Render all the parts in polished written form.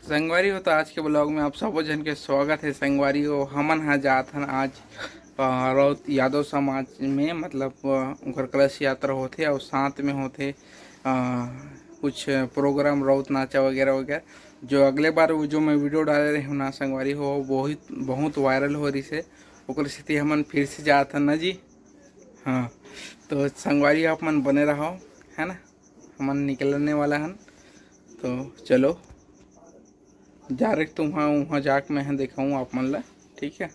संगवारी हो तो आज के ब्लॉग में आप सब जन के स्वागत है। संगवारी हो हमन हाँ जात हन आज रौत यादव समाज में, मतलब उनकर कलश यात्रा होते और साथ में होते कुछ प्रोग्राम रौत नाचा वगैरह वगैरह। जो अगले बार वो जो मैं वीडियो डाले रहे हूँ ना संगवारी हो, बहुत बहुत वायरल हो रही से ओकर स्थिति हमन फिर से जात हन ना जी। हाँ तो संगवारी आप मन बने रहो है ना, हमन निकलने वाला हन। तो चलो डायरेक्ट वहाँ जाके मैं दिखाऊँ आप मन ला, ठीक है।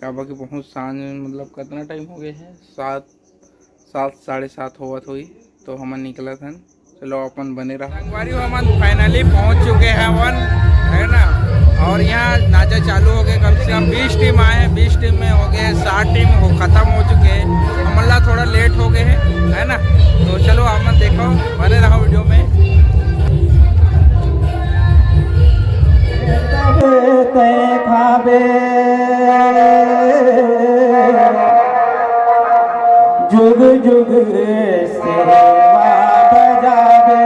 काबा कि बहुत सांझ, मतलब कितना टाइम हो गए है, 7 साढ़े 7 होवत हुई तो हमन निकला था। चलो अपन बने रहो। संगवारी हमन फाइनली पहुँच चुके हैं वन, है ना। और यहाँ नाचा चालू हो गए, कम से कम 20 टीम आए हैं। 20 टीम में हो गए 60 टीम हो ख़त्म हो चुके हैं। हमन ला थोड़ा लेट हो गए हैं, है ना। तो चलो हमन देखो, बने रहो वीडियो में। खाबे जुग जुग सेवा बजाबे,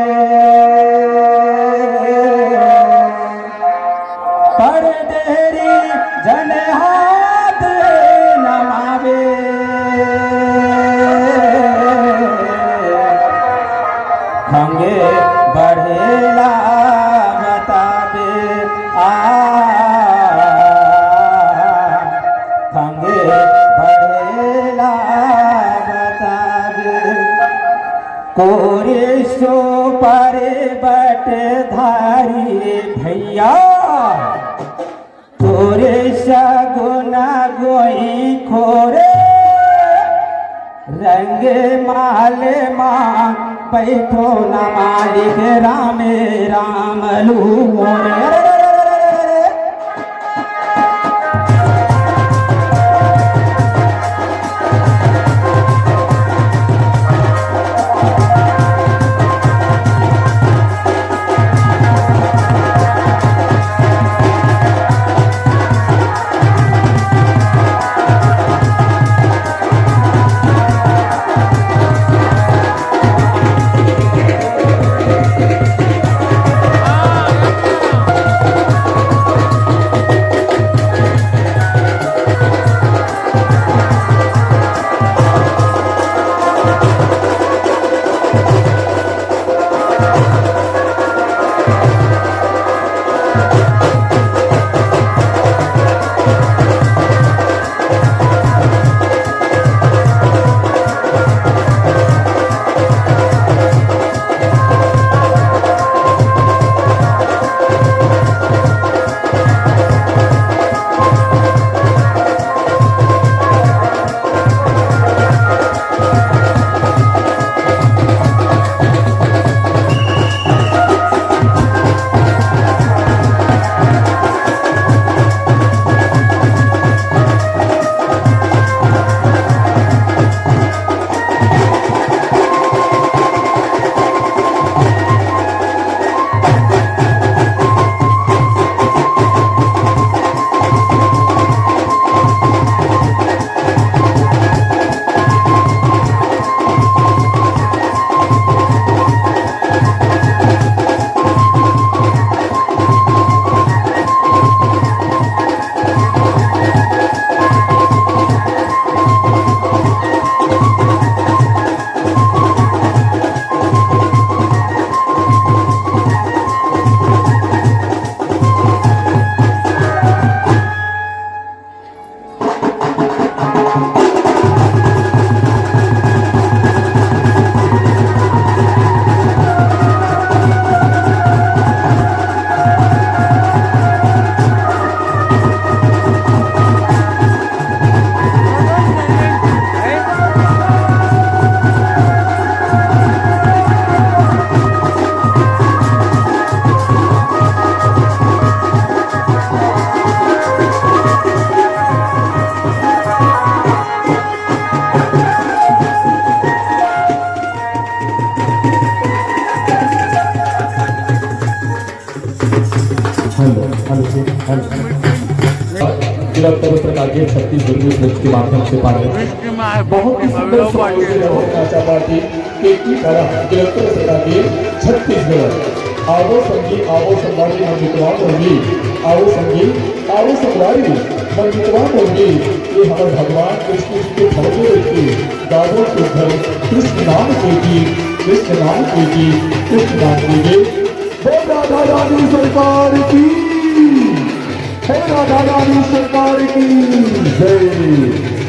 पर देरी जन हाथ नमावे। खंगे बढ़ेला बताबे खंगे बढ़ेला बताबे। कोरे सो परे बट धारी भैया, तोरे सगुना गोई खोरे। रंग माल मां बैठो न मालिक रामे राम लू मोरे। तिरहत्तर प्रकार के 36 दुर्ग के माध्यम से पार्टी बहुत ही सुंदर पार्टी की तरह 36 प्रकार के 36 मिनट आओ संगी आओ संगारी हम विद्वान होंगी, आओ संगी आओ संगारी हम विद्वान होंगी। ये हमारे भगवान कृष्ण जी के भजन देखिए, गावो शुद्धर कृष्ण नाम के गीत, कृष्ण नाम के गीत, कृष्ण नाम के गीत। हे राधा रानी सरकार की, हे राधा रानी सरकार की जय।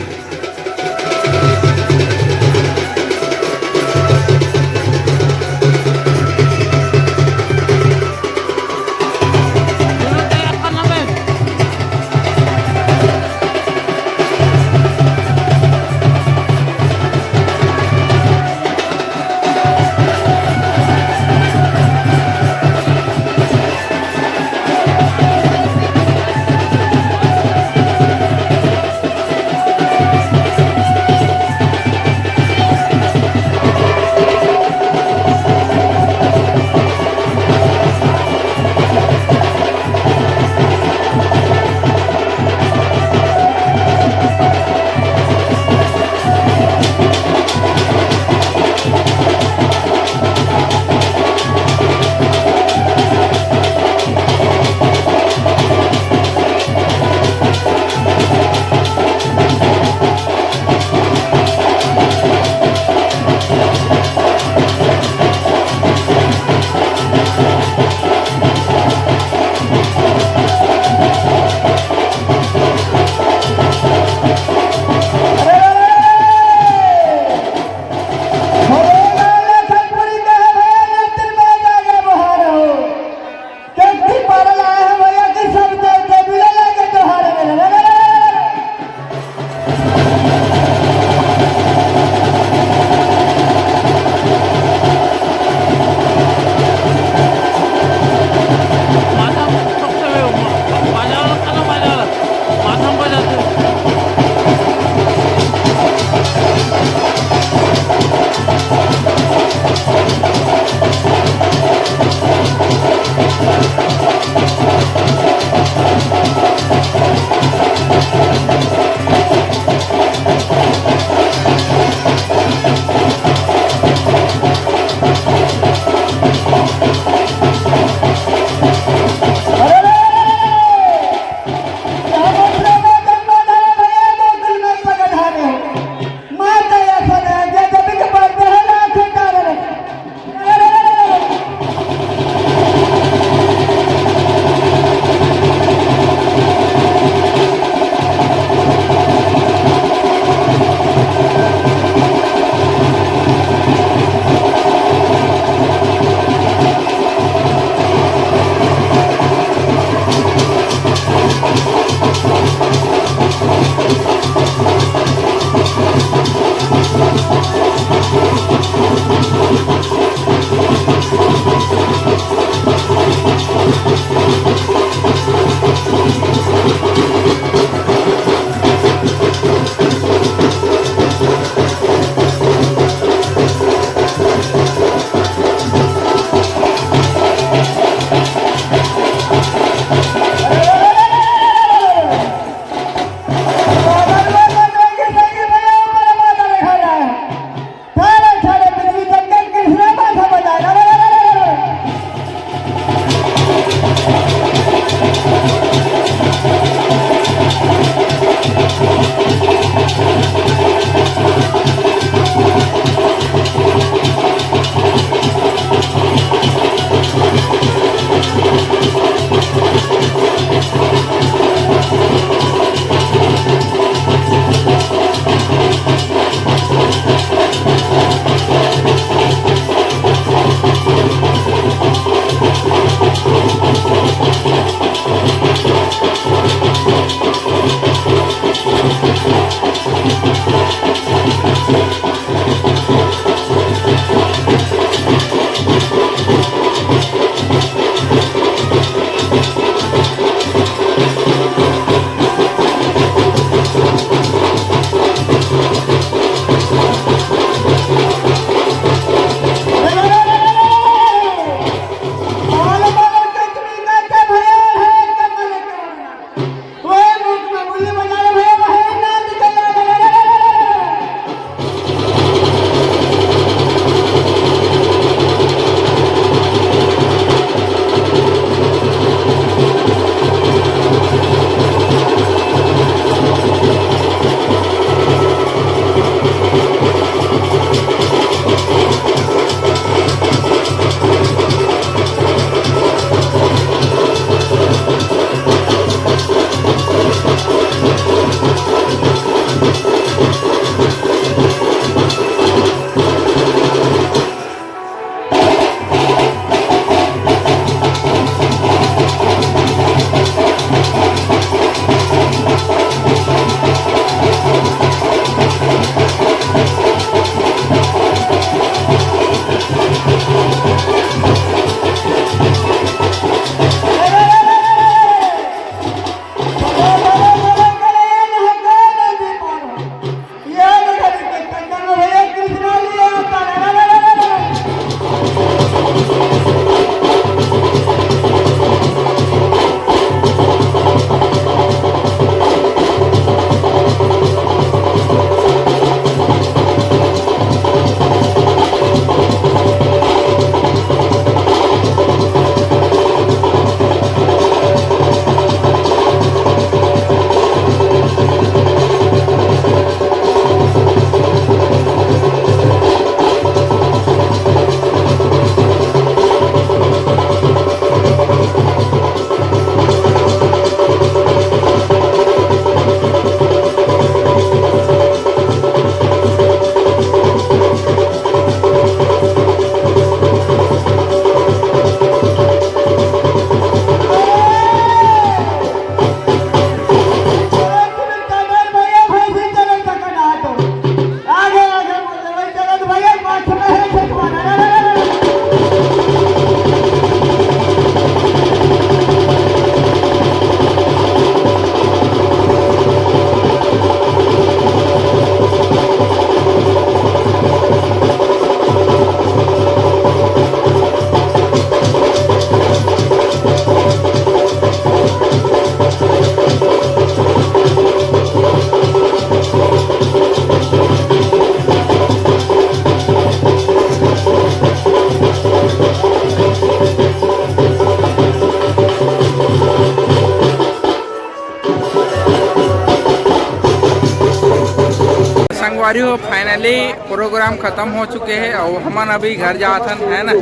संगवारियों फाइनली प्रोग्राम खत्म हो चुके हैं और हमन अभी घर जाथन है ना।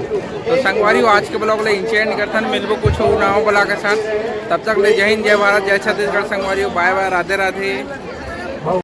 तो संगवारियों आज के ब्लॉग ले इंचेंड करथन, मिलबो कुछ हो ना हो ब्लॉग के साथ। तब तक ले जय हिंद, जय भारत, जय छत्तीसगढ़ संगवारियों। Bye bye, Radhe Radhe.